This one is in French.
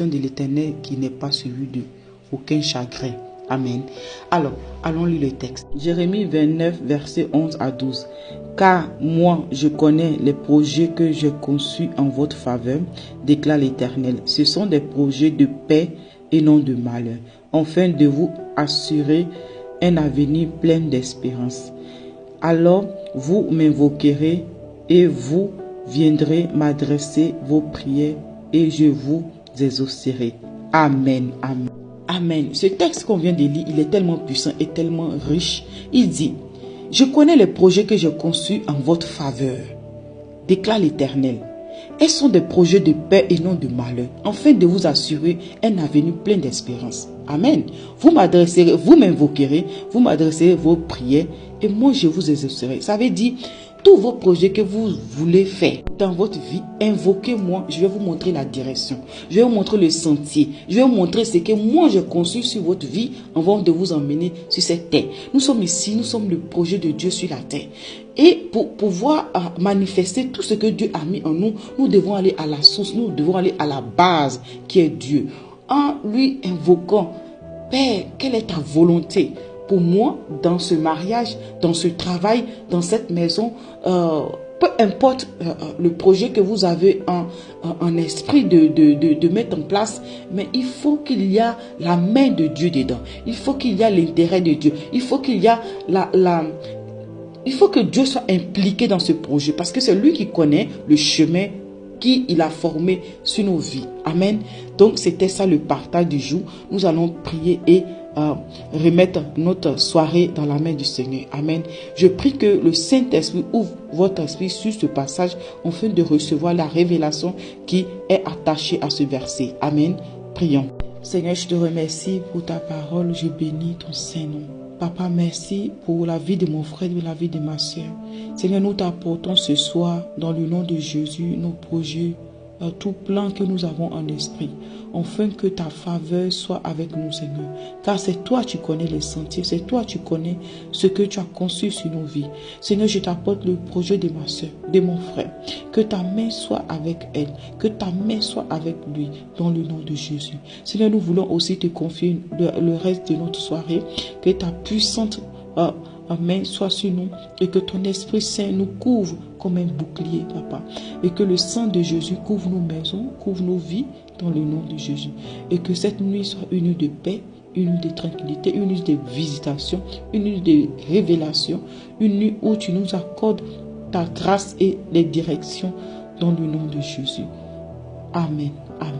de l'Éternel qui n'est pas suivi de aucun chagrin. Amen. Alors, allons lire le texte. Jérémie 29, versets 11 à 12. Car moi, je connais les projets que j'ai conçus en votre faveur, déclare l'Éternel. Ce sont des projets de paix et non de malheur, afin de vous assurer un avenir plein d'espérance. Alors, vous m'invoquerez et vous viendrez m'adresser vos prières et je vous exaucerai. Amen. Amen. Amen. Ce texte qu'on vient de lire, il est tellement puissant et tellement riche. Il dit, je connais les projets que j'ai conçus en votre faveur, déclare l'Éternel. Elles sont des projets de paix et non de malheur, afin de vous assurer un avenir plein d'espérance. Amen. Vous m'adresserez, vous m'invoquerez, vous m'adresserez vos prières et moi je vous exaucerai. Ça veut dire, tous vos projets que vous voulez faire dans votre vie, invoquez-moi, je vais vous montrer la direction. Je vais vous montrer le sentier. Je vais vous montrer ce que moi j'ai conçu sur votre vie avant de vous emmener sur cette terre. Nous sommes ici, nous sommes le projet de Dieu sur la terre. Et pour pouvoir manifester tout ce que Dieu a mis en nous, nous devons aller à la source, nous devons aller à la base qui est Dieu. En lui invoquant, Père, quelle est ta volonté pour moi dans ce mariage, dans ce travail, dans cette maison, peu importe le projet que vous avez en esprit de mettre en place, mais il faut qu'il y ait la main de Dieu dedans. Il faut qu'il y ait l'intérêt de Dieu. Il faut qu'il y ait il faut que Dieu soit impliqué dans ce projet parce que c'est lui qui connaît le chemin qu'il a formé sur nos vies. Amen. Donc c'était ça le partage du jour. Nous allons prier et remettre notre soirée dans la main du Seigneur. Amen. Je prie que le Saint-Esprit ouvre votre esprit sur ce passage afin de recevoir la révélation qui est attachée à ce verset. Amen. Prions. Seigneur, je te remercie pour ta parole. Je bénis ton Saint-Nom. Papa, merci pour la vie de mon frère et la vie de ma soeur. Seigneur, nous t'apportons ce soir, dans le nom de Jésus, nos projets, tout plan que nous avons en esprit, afin que ta faveur soit avec nous, Seigneur. Car c'est toi qui connais les sentiers, c'est toi qui connais ce que tu as conçu sur nos vies. Seigneur, je t'apporte le projet de ma soeur, de mon frère. Que ta main soit avec elle, que ta main soit avec lui, dans le nom de Jésus. Seigneur, nous voulons aussi te confier le reste de notre soirée, que ta puissante main soit sur nous et que ton Esprit Saint nous couvre comme un bouclier, Papa. Et que le sang de Jésus couvre nos maisons, couvre nos vies dans le nom de Jésus. Et que cette nuit soit une nuit de paix, une nuit de tranquillité, une nuit de visitation, une nuit de révélation, une nuit où tu nous accordes ta grâce et les directions dans le nom de Jésus. Amen. Amen.